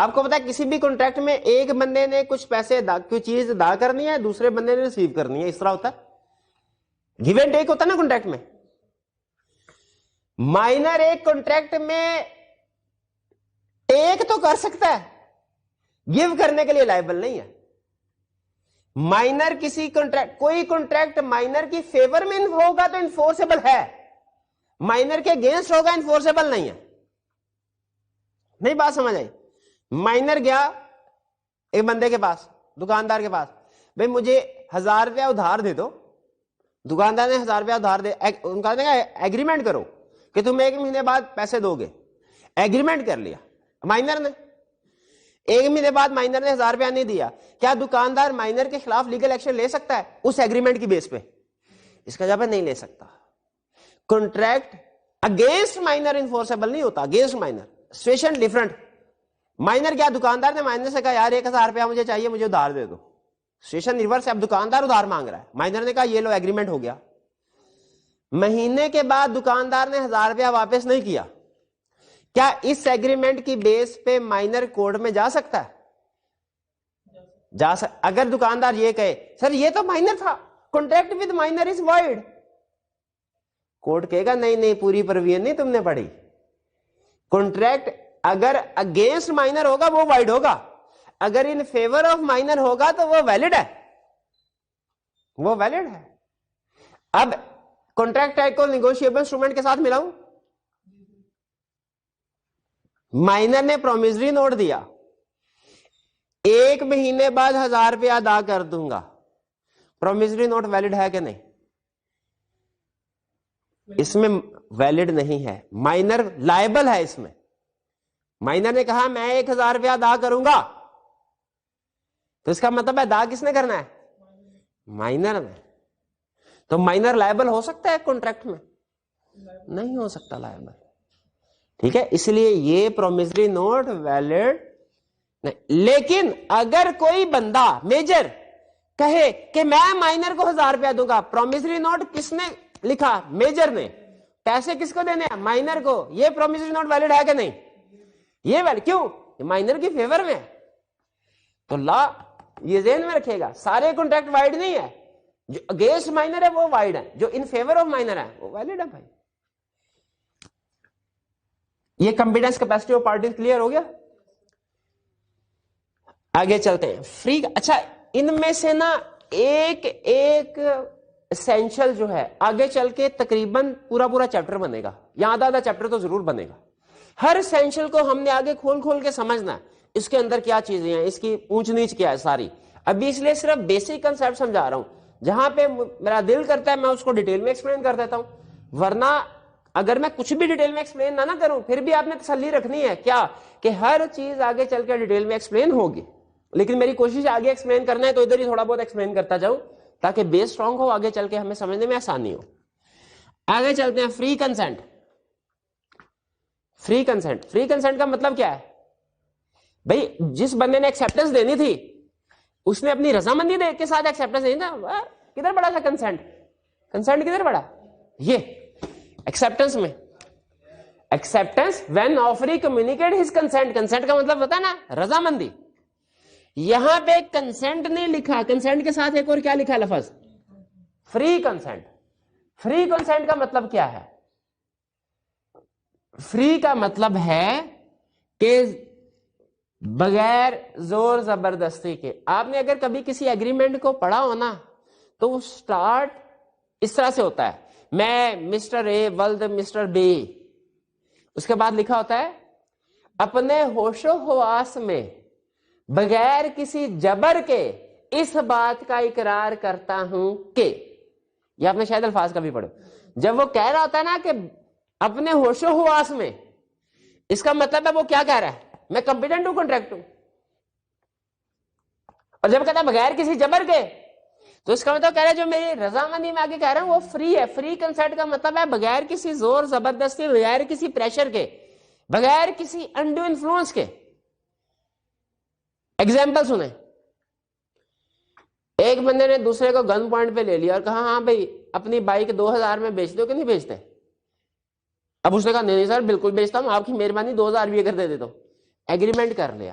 آپ کو پتا ہے کسی بھی کانٹریکٹ میں ایک بندے نے کچھ پیسے کوئی چیز ادا کرنی ہے, دوسرے بندے نے ریسیو کرنی ہے, اس طرح ہوتا ہے, گیو اینڈ ٹیک ہوتا ہے نا کانٹریکٹ میں. مائنر ایک کانٹریکٹ میں ٹیک تو کر سکتا ہے, گیو کرنے کے لیے لائبل نہیں ہے. مائنر کسی کانٹریکٹ, کوئی کانٹریکٹ مائنر کی فیور میں ہوگا تو انفورسیبل ہے, مائنر کے اگینسٹ ہوگا انفورسیبل نہیں ہے. نہیں بات سمجھ آئی؟ مائنر گیا ایک بندے کے پاس, دکاندار کے پاس, بھئی مجھے 1000 روپیہ ادھار دے دو. دکاندار نے 1000 روپیہ ادھار دے, ان کا ایگریمنٹ کرو کہ تم 1 مہینے بعد پیسے دو گے. ایگریمنٹ کر لیا مائنر نے, 1 مہینے بعد مائنر نے 1000 روپیہ نہیں دیا, کیا دکاندار مائنر کے خلاف لیگل ایکشن لے سکتا ہے اس ایگریمنٹ کی بیس پہ؟ اس کا جواب ہے نہیں لے سکتا. کانٹریکٹ اگینسٹ مائنر انفورسیبل نہیں ہوتا, against minor situation different. Minor کیا, دکاندار نے مائنر سے کہا یار 1000 روپیہ مجھے چاہیے, مجھے ادھار دے دو. سچویشن ریورس ہے, اب دکاندار ادھار مانگ رہا ہے, مائنر نے کہا یہ لو ایگریمنٹ ہو گیا. مہینے کے بعد دکاندار نے 1000 روپیہ واپس نہیں کیا, کیا اس ایگریمنٹ کی بیس پہ مائنر کورٹ میں جا سکتا ہے؟ اگر دکاندار یہ کہے سر یہ تو مائنر تھا, contract with minor is void, court کہے گا نہیں نہیں پوری پروین نہیں تم نے پڑھی. کانٹریکٹ اگر اگینسٹ مائنر ہوگا وہ وائڈ ہوگا, اگر ان فیور آف مائنر ہوگا تو وہ ویلڈ ہے, وہ ویلڈ ہے. اب کانٹریکٹ ٹائپ کو نیگوشیبل انسٹرومنٹ کے ساتھ ملاؤں. مائنر نے پرومیسری نوٹ دیا, 1 مہینے بعد 1000 روپیہ ادا کر دوں گا, پرومیسری نوٹ ویلڈ ہے کہ نہیں؟ اس میں ویلڈ نہیں ہے, مائنر لائبل ہے. اس میں مائنر نے کہا میں 1000 روپیہ ادا کروں گا, تو اس کا مطلب ہے ادا کس نے کرنا ہے؟ مائنر نے. تو مائنر لائبل ہو سکتا ہے کانٹریکٹ میں؟ نہیں ہو سکتا لائبل. ٹھیک ہے, اس لیے یہ پرومیسری نوٹ ویلڈ نہیں. لیکن اگر کوئی بندہ میجر کہے کہ میں مائنر کو 1000 روپیہ دوں گا, پرومیسری نوٹ کس نے لکھا؟ میجر نے. پیسے کس کو دینے ہیں؟ مائنر کو. یہ پرومیسری نوٹ ویلڈ ہے کہ نہیں؟ یہ ویلڈ. کیوں؟ یہ مائنر کی فیور میں ہے. تو لا یہ ذہن میں رکھے گا, سارے کانٹریکٹ وائڈ نہیں ہے, جو اگینسٹ مائنر ہے وہ وائڈ ہے, جو ان فیور آف مائنر ہے وہ ویلڈ ہے بھائی. یہ competence capacity of parties clear ہو گیا؟ آگے چلتے ہیں. فری, اچھا ان میں سے نا ایک اسینشل جو ہے آگے چل کے تقریباً پورا چیپٹر بنے گا, یا آدھا چیپٹر تو ضرور بنے گا. ہر اسینشل کو ہم نے آگے کھول کے سمجھنا ہے, اس کے اندر کیا چیزیں ہیں, اس کی اونچ نیچ کیا ہے ساری. ابھی اس لیے صرف بیسک کنسپٹ سمجھا رہا ہوں, جہاں پہ میرا دل کرتا ہے میں اس کو ڈیٹیل میں ایکسپلین کر دیتا ہوں, ورنہ اگر میں کچھ بھی ڈیٹیل میں ایکسپلین نہ کروں پھر بھی آپ نے تسلی رکھنی ہے کیا کہ ہر چیز آگے چل کے ڈیٹیل میں ایکسپلین ہوگی. لیکن میری کوشش آگے ایکسپلین کرنا ہے تو ادھر ہی تھوڑا بہت ایکسپلین کرتا جاؤں تاکہ بیس اسٹرانگ ہو, آگے چل کے ہمیں سمجھنے میں آسانی ہو. آگے چلتے ہیں. Free consent. Free consent, free consent کا مطلب کیا ہے بھائی؟ جس بندے نے ایکسیپٹنس دینی تھی اس نے اپنی رضامندی کے ساتھ ایکسیپٹنس دینی تھا. کدھر پڑا تھا کنسنٹ؟ کنسنٹ کدھر پڑا؟ یہ ایکسیپٹنس میں. Acceptance when offeree communicate his consent. Consent کا مطلب ہوتا ہے نا رضامندی. یہاں پہ کنسنٹ نہیں لکھا, کنسنٹ کے ساتھ ایک اور کیا لکھا لفظ؟ Free consent. فری کنسنٹ کا مطلب کیا ہے؟ فری کا مطلب ہے کہ بغیر زور زبردستی کے. آپ نے اگر کبھی کسی ایگریمنٹ کو پڑھا ہو نا تو وہ سٹارٹ اس طرح سے ہوتا ہے, میں مسٹر اے ولد مسٹر بی, اس کے بعد لکھا ہوتا ہے اپنے ہوش و حواس میں بغیر کسی جبر کے اس بات کا اقرار کرتا ہوں کہ, یہ آپ نے شاید الفاظ کا بھی پڑھو. جب وہ کہہ رہا ہوتا ہے نا کہ اپنے ہوش و حواس میں, اس کا مطلب ہے وہ کیا کہہ رہا ہے؟ میں کمپیٹنٹ ہوں, کانٹریکٹ ہوں. اور جب کہتا ہے بغیر کسی جبر کے تو اس کا مطلب کہہ رہا ہے جو میری رضامندی میں آگے کہہ رہا ہوں وہ فری ہے. فری کنسنٹ کا مطلب ہے بغیر کسی زور زبردستی, بغیر کسی پریشر کے, بغیر کسی انڈو انفلوئنس کے. ایگزامپل سنیں. ایک بندے نے دوسرے کو گن پوائنٹ پہ لے لیا اور کہا ہاں بھائی اپنی بائک 2000 میں بیچ دو کہ نہیں بیچتے؟ اب اس نے کہا نہیں سر بالکل بیچتا ہوں, آپ کی مہربانی 2000 بھی اگر دے دیتا ہوں. ایگریمنٹ کر لیا,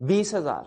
20,000।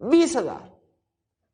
20,000।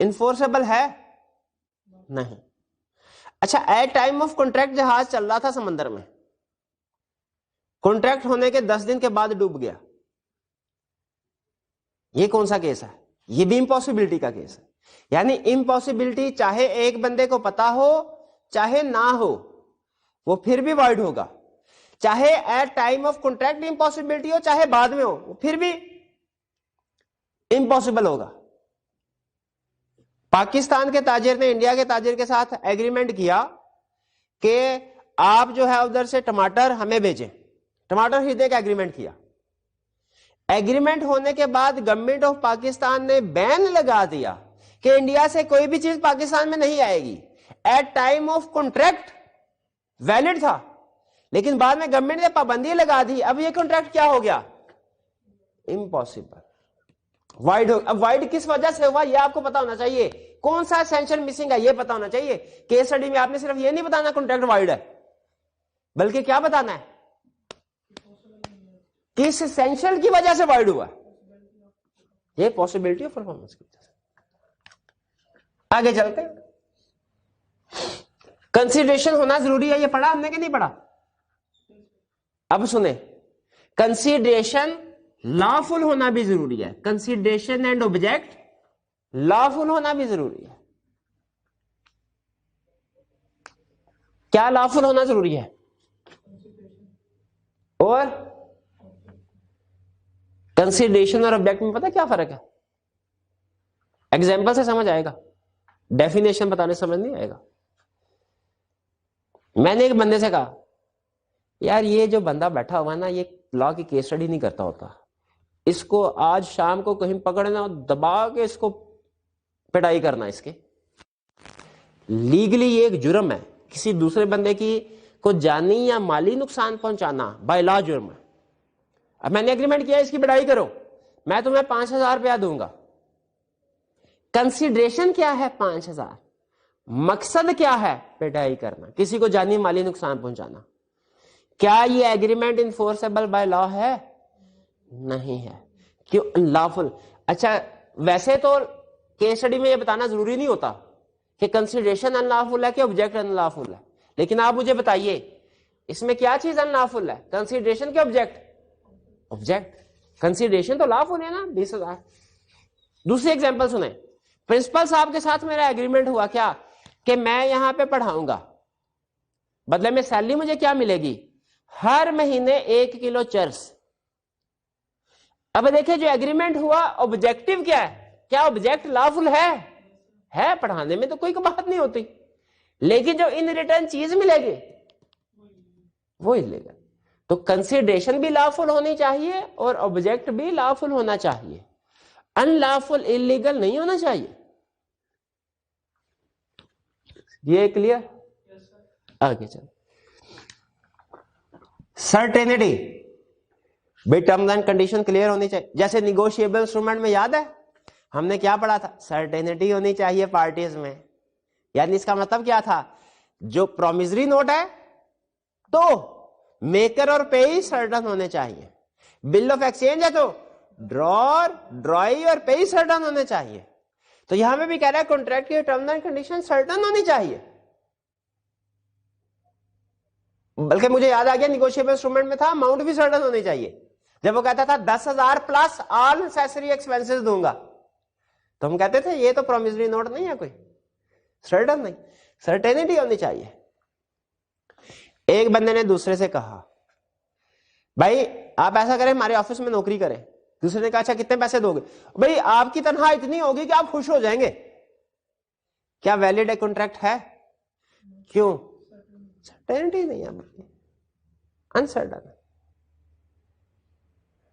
انفورسیبل ہے نہیں. اچھا ایٹ ٹائم آف کانٹریکٹ جہاز چل رہا تھا سمندر میں, کانٹریکٹ ہونے کے 10 دن کے بعد ڈوب گیا, یہ کون سا کیس ہے؟ یہ بھی امپاسبلٹی کا کیس ہے. یعنی امپاسبلٹی چاہے ایک بندے کو پتا ہو چاہے نہ ہو وہ پھر بھی وائڈ ہوگا, چاہے at time of contract impossibility ہو چاہے بعد میں ہو وہ پھر بھی امپاسبل ہوگا. پاکستان کے تاجر نے انڈیا کے تاجر کے ساتھ ایگریمنٹ کیا کہ آپ جو ہے ادھر سے ٹماٹر ہمیں بیچیں, ٹماٹر خریدنے کا ایگریمنٹ کیا. ایگریمنٹ ہونے کے بعد گورنمنٹ آف پاکستان نے بین لگا دیا کہ انڈیا سے کوئی بھی چیز پاکستان میں نہیں آئے گی. At time of contract valid تھا, لیکن بعد میں گورنمنٹ نے پابندی لگا دی. اب یہ کانٹریکٹ کیا ہو گیا؟ Impossible, wide. اب وائڈ کس وجہ سے ہوا یہ آپ کو پتا ہونا چاہیے. کون سا اسینشل مسنگ ہے یہ پتا ہونا چاہیے. کیس اسٹڈی میں آپ نے صرف یہ نہیں بتانا کانٹریکٹ وائڈ ہے, بلکہ کیا بتانا ہے کس اسینشل کی وجہ سے وائڈ ہوا, یہ پاسبلٹی آف پرفارمنس کی وجہ سے. آگے چلتے ہیں. کنسیڈریشن ہونا ضروری ہے, یہ پڑھا ہم نے کہ نہیں پڑھا؟ اب سنیں, کنسیڈریشن لافل ہونا بھی ضروری ہے. کنسیڈریشن اینڈ آبجیکٹ لافل ہونا بھی ضروری ہے. کیا لافل ہونا ضروری ہے اور کنسیڈریشن اور آبجیکٹ میں پتہ کیا فرق ہے؟ ایگزامپل سے سمجھ آئے گا, ڈیفینیشن بتانے سمجھ نہیں آئے گا. میں نے ایک بندے سے کہا یار یہ جو بندہ بیٹھا ہوا نا یہ لا کی کیس اسٹڈی نہیں کرتا ہوتا, اس کو آج شام کو کہیں پکڑنا دبا کے اس کو پٹائی کرنا, اس کے لیگلی یہ ایک جرم ہے. کسی دوسرے بندے کی کو جانی یا مالی نقصان پہنچانا بائی لا جرم ہے. اب میں نے ایگریمنٹ کیا اس کی پٹائی کرو, میں تمہیں 5,000 روپیہ دوں گا. کنسیڈریشن کیا ہے؟ 5,000. مقصد کیا ہے؟ پٹائی کرنا, کسی کو جانی مالی نقصان پہنچانا. کیا یہ ایگریمنٹ انفورسیبل بائی لا ہے؟ نہیں ہے. کیوں؟ لافل. اچھا ویسے تو کیس اسٹڈی میں یہ بتانا ضروری نہیں ہوتا کہ کنسیڈریشن ان لافل ہے کہ آبجیکٹ ان لافل ہے, لیکن آپ مجھے بتائیے اس میں کیا چیز ان لافل ہے, کنسیڈریشن کے آبجیکٹ؟ آبجیکٹ. کنسیڈریشن تو لافل ہے نا 20,000. دوسری ایگزامپل سنیں. پرنسپل صاحب کے ساتھ میرا ایگریمنٹ ہوا کیا کہ میں یہاں پہ پڑھاؤں گا, بدلے میں سیلری مجھے کیا ملے گی؟ ہر مہینے 1 کلو چرس. اب دیکھیں جو ایگریمنٹ ہوا آبجیکٹو کیا ہے؟ کیا آبجیکٹ لافل ہے؟ پڑھانے میں تو کوئی بات نہیں ہوتی, لیکن جو ان ریٹرن چیز ملے گی وہ لیگل. تو کنسیڈریشن بھی لافل ہونی چاہیے اور آبجیکٹ بھی لافل ہونا چاہیے, ان لافل انلیگل نہیں ہونا چاہیے. یہ کلیئر؟ آگے چل. سرٹینٹی بھائی ٹرمز اینڈ کنڈیشن کلیئر ہونی چاہیے. جیسے نیگوشیبل انسٹرومنٹ میں یاد ہے ہم نے کیا پڑھا تھا؟ سرٹینٹی ہونی چاہیے پارٹیز میں. یعنی اس کا مطلب کیا تھا؟ جو پرومزری نوٹ ہے تو میکر اور پیئی سرٹن ہونے چاہیے. بل آف ایکسچینج ہے تو ڈرائی اور پیئی سرٹن ہونے چاہیے. تو یہاں میں بھی کہہ رہا ہے کانٹریکٹ کی ٹرمز اینڈ کنڈیشن سرٹن ہونی چاہیے. بلکہ مجھے یاد آ گیا نیگوشیبل انسٹرومنٹ میں تھا اماؤنٹ بھی سرٹن ہونی چاہیے. جب وہ کہتا تھا 10,000 پلس آل نیسیسری ایکسپینسز دوں گا تو ہم کہتے تھے یہ تو پرومزری نوٹ نہیں ہے, کوئی سرٹن نہیں. سرٹینٹی ہونی چاہیے. ایک بندے نے دوسرے سے کہا بھائی آپ ایسا کریں ہمارے آفس میں نوکری کریں. دوسرے نے کہا اچھا کتنے پیسے دو گے؟ بھائی آپ کی تنخواہ اتنی ہوگی کہ آپ خوش ہو جائیں گے. کیا ویلڈ کانٹریکٹ ہے؟ کیوں؟ سرٹینٹی نہیں ہے, انسرٹن.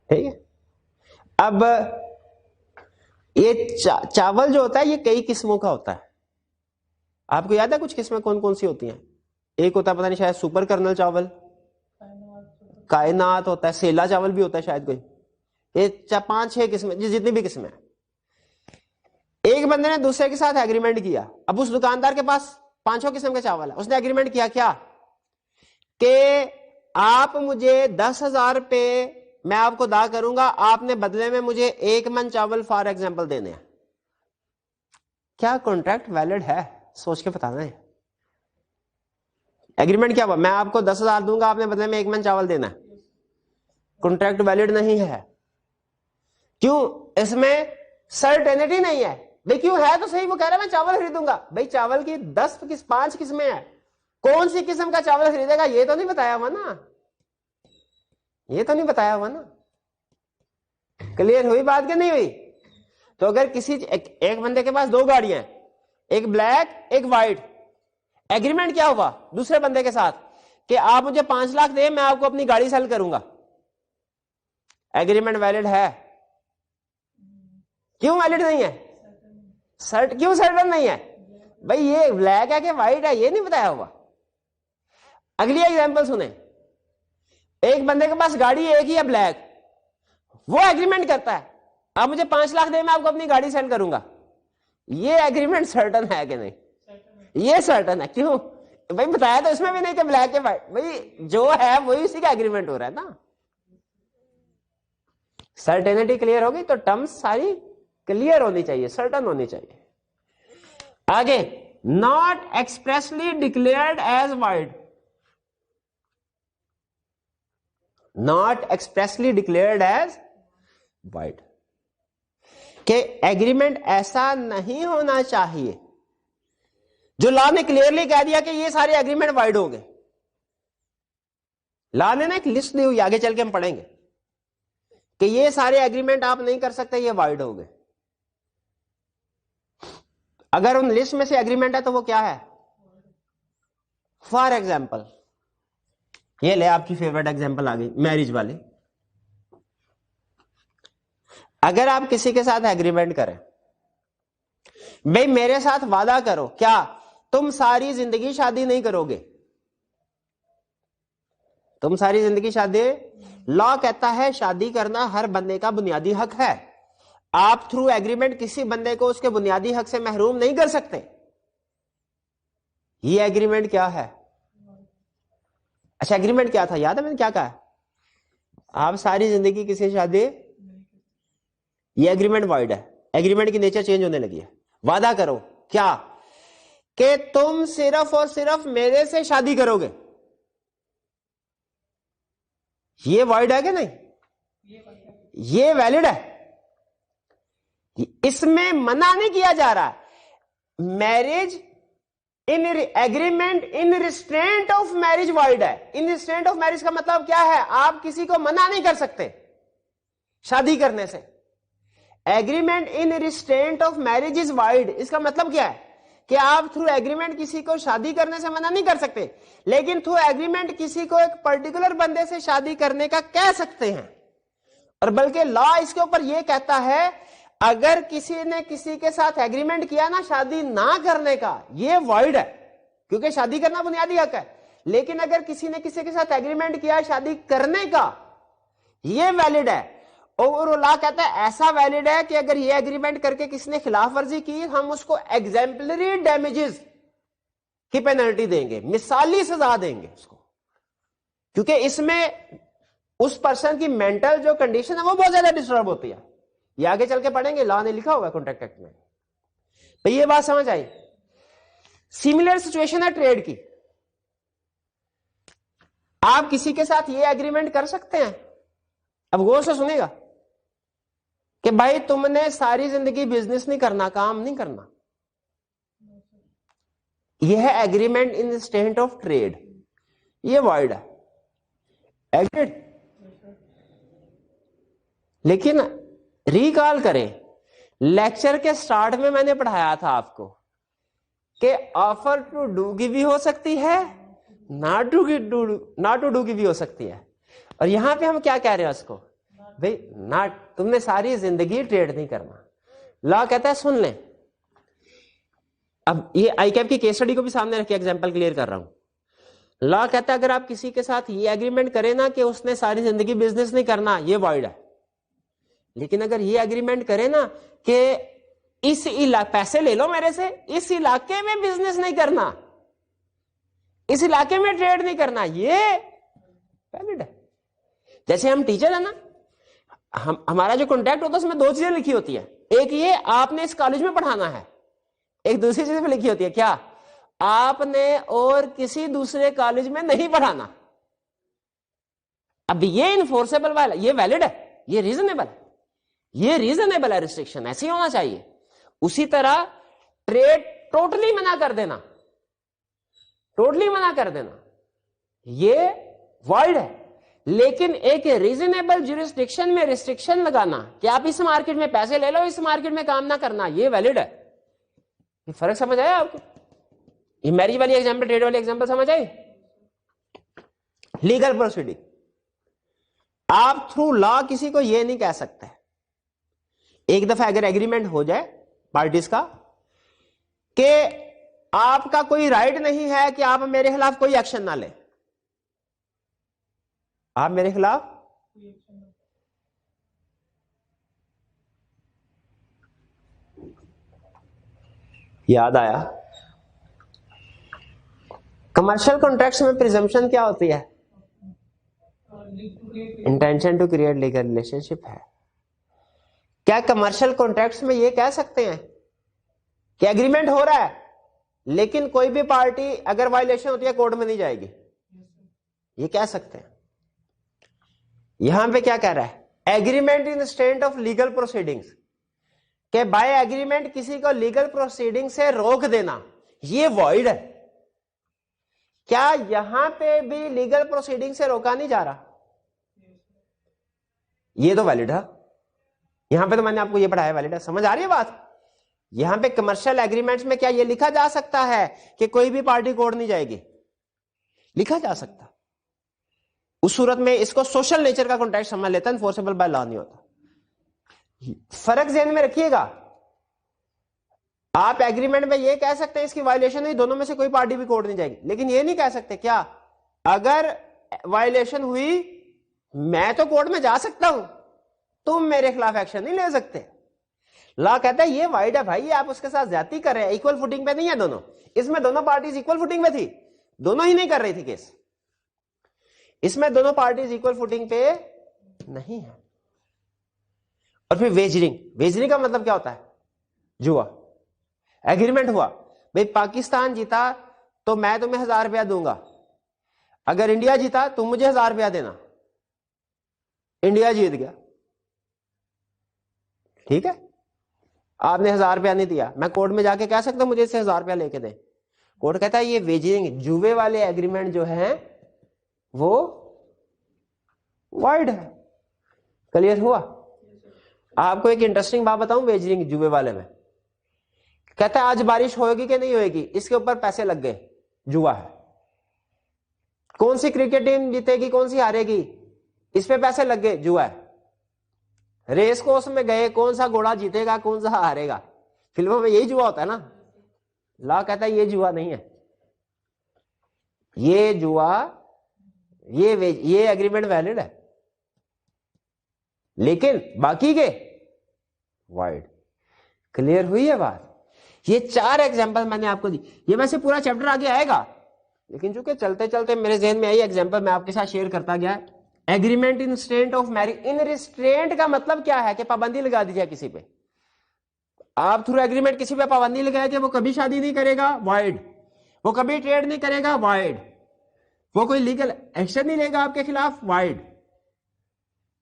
ٹھیک ہے. اب یہ چاول جو ہوتا ہے یہ کئی قسموں کا ہوتا ہے. آپ کو یاد ہے کچھ قسمیں کون کون سی ہوتی ہیں؟ ایک ہوتا ہے پتہ نہیں شاید سپر کرنل چاول, کائنات ہوتا ہے, سیلا چاول بھی ہوتا ہے شاید کوئی. یہ 5-6 قسمیں جتنی بھی قسمیں. ایک بندے نے دوسرے کے ساتھ ایگریمنٹ کیا. اب اس دکاندار کے پاس 5 قسم کے چاول ہے. اس نے ایگریمنٹ کیا کیا کہ آپ مجھے 10,000 روپے میں آپ کو ادا کروں گا, آپ نے بدلے میں مجھے 1 من چاول فار ایگزامپل دینے ہیں. کیا کانٹریکٹ ویلڈ ہے؟ سوچ کے بتانا ہے. ایگریمنٹ کیا ہوا؟ میں آپ کو 10,000 دوں گا، آپ نے بدلے میں 1 من چاول دینا ہے. کانٹریکٹ ویلڈ نہیں ہے. کیوں؟ اس میں سرٹینٹی نہیں ہے. بھائی کیوں ہے تو صحیح، وہ کہہ رہا ہے میں چاول خریدوں گا. بھائی چاول کی 5 قسمیں ہیں، کون سی قسم کا چاول خریدے گا یہ تو نہیں بتایا ہوا نا. یہ تو نہیں بتایا ہوا نا. کلیئر ہوئی بات کہ نہیں ہوئی؟ تو اگر کسی ایک بندے کے پاس 2 گاڑیاں ہیں، ایک بلیک ایک وائٹ، ایگریمنٹ کیا ہوا دوسرے بندے کے ساتھ کہ آپ مجھے 5 لاکھ دیں، میں آپ کو اپنی گاڑی سیل کروں گا. ایگریمنٹ ویلڈ ہے؟ کیوں ویلڈ نہیں ہے؟ کیوں سرٹن نہیں ہے؟ بھائی یہ بلیک ہے کہ وائٹ ہے یہ نہیں بتایا ہوا. اگلی ایگزامپل سنیں. ایک بندے کے پاس گاڑی ایک ہی ہے بلیک، وہ ایگریمنٹ کرتا ہے آپ مجھے 5 لاکھ دیں میں آپ کو اپنی گاڑی سیل کروں گا. یہ ایگریمنٹ سرٹن ہے کہ نہیں؟ یہ سرٹن ہے. کیوں؟ بھائی بتایا تو اس میں بھی نہیں کہ بلیک ہے وائٹ. بھائی جو ہے وہی اسی کا ایگریمنٹ ہو رہا ہے نا. سرٹینٹی کلیئر ہوگی تو ٹرمز ساری کلیئر ہونی چاہیے، سرٹن ہونی چاہیے. آگے not expressly declared as void. Not expressly declared as void کہ ایگریمنٹ ایسا نہیں ہونا چاہیے جو لا نے کلیئرلی کہہ دیا کہ یہ سارے ایگریمنٹ وائڈ ہوں گے. لا نے نا ایک لسٹ دی ہوئی، آگے چل کے ہم پڑھیں گے کہ یہ سارے ایگریمنٹ آپ نہیں کر سکتے، یہ وائڈ ہوں گے. اگر ان لسٹ میں سے ایگریمنٹ ہے تو وہ کیا ہے؟ فار ایگزامپل یہ لے آپ کی فیورٹ ایگزامپل آ گئی، میرج والی. اگر آپ کسی کے ساتھ ایگریمنٹ کریں، بھئی میرے ساتھ وعدہ کرو، کیا تم ساری زندگی شادی نہیں کرو گے؟ تم ساری زندگی شادی، لا کہتا ہے شادی کرنا ہر بندے کا بنیادی حق ہے. آپ تھرو ایگریمنٹ کسی بندے کو اس کے بنیادی حق سے محروم نہیں کر سکتے. یہ ایگریمنٹ کیا ہے؟ اچھا ایگریمنٹ کیا تھا یاد ہے میں نے کیا کہا؟ آپ ساری زندگی کسی شادی، یہ ایگریمنٹ وائڈ ہے. ایگریمنٹ کی نیچر چینج ہونے لگی ہے. وعدہ کرو کیا کہ تم صرف اور صرف میرے سے شادی کرو گے. یہ وائڈ ہے کہ نہیں؟ یہ ویلڈ ہے. اس میں منع نہیں کیا جا رہا. Marriage in agreement in restraint of marriage void ہے. ان ریسٹرینٹ آف میرج کا مطلب کیا ہے؟ آپ کسی کو منع نہیں کر سکتے شادی کرنے سے. Agreement in restraint of marriage is void. اس کا مطلب کیا ہے کہ آپ تھرو ایگریمنٹ کسی کو شادی کرنے سے منع نہیں کر سکتے، لیکن تھرو ایگریمنٹ کسی کو ایک پرٹیکولر بندے سے شادی کرنے کا کہہ سکتے ہیں. اور بلکہ لا اس کے اوپر یہ کہتا ہے اگر کسی نے کسی کے ساتھ ایگریمنٹ کیا نا شادی نہ کرنے کا، یہ وائڈ ہے کیونکہ شادی کرنا بنیادی حق ہے. لیکن اگر کسی نے کسی کے ساتھ ایگریمنٹ کیا شادی کرنے کا، یہ ویلڈ ہے. اور لا کہتا ہے ایسا ویلڈ ہے کہ اگر یہ ایگریمنٹ کر کے کسی نے خلاف ورزی کی، ہم اس کو ایگزیمپلری ڈیمیجز کی پینلٹی دیں گے، مثالی سزا دیں گے اس کو. کیونکہ اس میں اس پرسن کی مینٹل جو کنڈیشن ہے وہ بہت زیادہ ڈسٹرب ہوتی ہے. یہ آگے چل کے پڑھیں گے، لا نے لکھا ہوا ہے کانٹریکٹ ایکٹ میں. تو یہ بات سمجھ آئی. سیملر سچویشن ہے ٹریڈ کی. آپ کسی کے ساتھ یہ ایگریمنٹ کر سکتے ہیں، اب غور سے سنیں گا، کہ بھائی تم نے ساری زندگی بزنس نہیں کرنا، کام نہیں کرنا. یہ ہے agreement in restraint of trade, یہ وائڈ ہے. ایگریڈ. لیکن ریکال کریں، لیکچر کے سٹارٹ میں نے پڑھایا تھا آپ کو کہ آفر ٹو ڈو کی بھی ہو سکتی ہے، ناٹ ٹو ڈو کی بھی ہو سکتی ہے. اور یہاں پہ ہم کیا کہہ رہے ہیں اس کو؟ بھئی ناٹ، تم نے ساری زندگی ٹریڈ نہیں کرنا. لا کہتا ہے سن لیں، اب یہ آئی کیپ کی کیس اسٹڈی کو بھی سامنے رکھ کے ایگزامپل کلیئر کر رہا ہوں. لا کہتا ہے اگر آپ کسی کے ساتھ یہ ایگریمنٹ کریں نا کہ اس نے ساری زندگی بزنس نہیں کرنا، یہ وائڈ ہے. لیکن اگر یہ ایگریمنٹ کریں نا کہ اس پیسے لے لو میرے سے، اس علاقے میں بزنس نہیں کرنا، اس علاقے میں ٹریڈ نہیں کرنا، یہ ویلڈ ہے. جیسے ہم ٹیچر ہیں نا، ہمارا جو کانٹریکٹ ہوتا ہے اس میں 2 چیزیں لکھی ہوتی ہیں. ایک یہ آپ نے اس کالج میں پڑھانا ہے، ایک دوسری چیز پہ لکھی ہوتی ہے کیا؟ آپ نے اور کسی دوسرے کالج میں نہیں پڑھانا. اب یہ انفورسیبل والا، یہ ویلڈ ہے، یہ ریزنیبل ہے، یہ ریزنیبل ہے. ریسٹرکشن ایسے ہی ہونا چاہیے. اسی طرح ٹریڈ ٹوٹلی منع کر دینا، ٹوٹلی منع کر دینا، یہ وائڈ ہے. لیکن ایک ریزنیبل جورسڈکشن میں ریسٹرکشن لگانا کہ آپ اس مارکیٹ میں پیسے لے لو، اس مارکیٹ میں کام نہ کرنا، یہ ویلڈ ہے. یہ فرق سمجھ آیا آپ کو؟ یہ میرج والی ایگزامپل، ٹریڈ والی ایگزامپل سمجھ آئی؟ لیگل پروسیڈنگ، آپ تھرو لا کسی کو یہ نہیں کہہ سکتے. ایک دفعہ اگر ایگریمنٹ ہو جائے پارٹیز کا کہ آپ کا کوئی رائٹ نہیں ہے کہ آپ میرے خلاف کوئی ایکشن نہ لیں، آپ میرے خلاف یاد آیا کمرشل کانٹریکٹس میں پریزمپشن کیا ہوتی ہے؟ Intention to create legal relationship ہے. کیا کمرشل کانٹریکٹس میں یہ کہہ سکتے ہیں کہ ایگریمنٹ ہو رہا ہے لیکن کوئی بھی پارٹی اگر وائلیشن ہوتی ہے کورٹ میں نہیں جائے گی؟ یہ کہہ سکتے ہیں. یہاں پہ کیا کہہ رہا ہے؟ Agreement in restraint of legal proceedings, کہ بائی ایگریمنٹ کسی کو لیگل پروسیڈنگ سے روک دینا، یہ وائڈ ہے. کیا یہاں پہ بھی لیگل پروسیڈنگ سے روکا نہیں جا رہا؟ یہ تو ویلڈ ہے. یہاں پہ تو میں نے آپ کو یہ پڑھایا ویلڈ ہے. سمجھ آ رہی ہے بات؟ یہاں پہ کمرشل ایگریمنٹس میں کیا یہ لکھا جا سکتا ہے کہ کوئی بھی پارٹی کورٹ نہیں جائے گی؟ لکھا جا سکتا. اس صورت میں اس کو سوشل نیچر کا کانٹیکٹ سمجھ لیتا ہے، انفورسیبل بائی لا نہیں ہوتا. فرق ذہن میں رکھیے گا. آپ ایگریمنٹ میں یہ کہہ سکتے ہیں اس کی وائلیشن ہوئی، دونوں میں سے کوئی پارٹی بھی کورٹ نہیں جائے گی، لیکن یہ نہیں کہہ سکتے کیا اگر وائلیشن ہوئی میں تو کورٹ میں جا سکتا ہوں، تم میرے خلاف ایکشن نہیں لے سکتے. لا کہتا ہے یہ وائڈ ہے بھائی، آپ اس کے ساتھ زیادتی کر رہے ہیں، ایکول فوٹنگ پہ نہیں ہے دونوں. اس میں دونوں پارٹیز ایکول فوٹنگ پہ تھی، دونوں ہی نہیں کر رہی تھی کیس. اس میں دونوں پارٹیز ایکول فوٹنگ پہ نہیں ہے. اور پھر ویجرنگ، ویجرنگ کا مطلب کیا ہوتا ہے؟ جوا. ایگریمنٹ ہوا بھائی پاکستان جیتا تو میں تمہیں 1000 روپیہ دوں گا، اگر انڈیا جیتا تم مجھے 1000 روپیہ دینا. انڈیا جیت گیا، ٹھیک ہے، آپ نے 1000 روپیہ نہیں دیا، میں کورٹ میں جا کے کہہ سکتا ہوں مجھے اس سے 1000 روپیہ لے کے دیں. کورٹ کہتا ہے یہ ویجرنگ، جوے والے ایگریمنٹ جو ہیں وہ وائڈ ہے. کلیئر ہوا؟ آپ کو ایک انٹرسٹنگ بات بتاؤں ویجرنگ جوے والے میں. کہتا ہے آج بارش ہوئے گی کہ نہیں ہوئے گی، اس کے اوپر پیسے لگ گئے، جوا ہے. کون سی کرکٹ ٹیم جیتے گی کون سی ہارے گی، اس پہ پیسے لگ گئے، جوا ہے. ریس کورس میں گئے، کون سا گھوڑا جیتے گا کون سا ہارے گا، فلموں میں یہی جوا ہوتا ہے نا. لا کہتا ہے یہ جوا نہیں ہے، یہ جوا، یہ ایگریمنٹ ویلڈ ہے، لیکن باقی کے وائڈ. کلیئر ہوئی ہے بات؟ یہ 4 ایگزامپل میں نے آپ کو دی. یہ ویسے پورا چیپٹر آگے آئے گا، لیکن چونکہ چلتے چلتے میرے ذہن میں آئی ایگزامپل میں آپ کے ساتھ شیئر کرتا گیا. Agreement in restraint of marriage. In restraint کا مطلب کیا ہے؟ کہ پابندی لگا دی جائے کسی پہ. آپ تھرو ایگریمنٹ کسی پہ پابندی لگائے کہ وہ کبھی شادی نہیں کرے گا، وائڈ. وہ کبھی ٹریڈ نہیں کرے گا، وائڈ. وہ کوئی لیگل ایکشن نہیں لے گا آپ کے خلاف، وائڈ.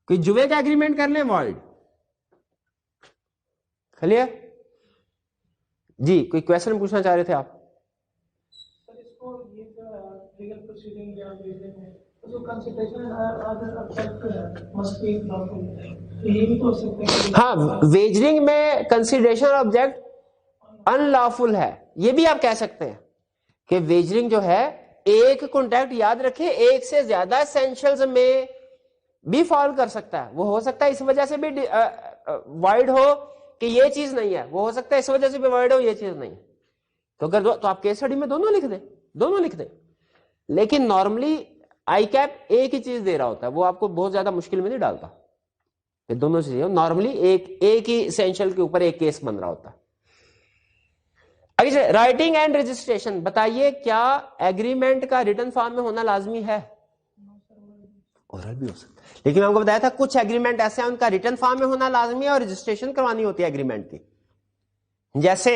کوئی جوے کا ایگریمنٹ کر لیں، وائڈ. کلیئر؟ جی کوئی کویسچن پوچھنا چاہ رہے تھے آپ؟ ہاں، ویجرنگ میں کنسیڈریشن آبجیکٹ ان لافل ہے، یہ بھی آپ کہہ سکتے ہیں کہ ویجرنگ جو ہے ایک کانٹیکٹ، یاد رکھیں ایک سے زیادہ اسینشلز میں بھی فال کر سکتا ہے. وہ ہو سکتا ہے اس وجہ سے بھی وائڈ ہو کہ یہ چیز نہیں ہے، وہ ہو سکتا ہے اس وجہ سے بھی وائڈ ہو یہ چیز نہیں. تو اگر تو آپ کیس اسٹڈی میں دونوں لکھ دیں، دونوں لکھ دیں. لیکن نارملی آئی کیپ ایک ہی چیز دے رہا ہوتا ہے، وہ آپ کو بہت زیادہ مشکل میں نہیں ڈالتا کہ دونوں چیزیں. نارملی ایک ہی اسینشل کے اوپر ایک کیس بن رہا ہوتا ہے. رائٹنگ اینڈ رجسٹریشن، بتائیے کیا ایگریمنٹ کا ریٹن فارم میں ہونا لازمی ہے؟ اورل بھی ہو سکتا ہے، لیکن میں آپ کو بتایا تھا کچھ ایگریمنٹ ایسے ہیں ان کا ریٹن فارم میں ہونا لازمی ہے اور رجسٹریشن کروانی ہوتی ہے ایگریمنٹ کی. جیسے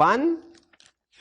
1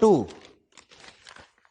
2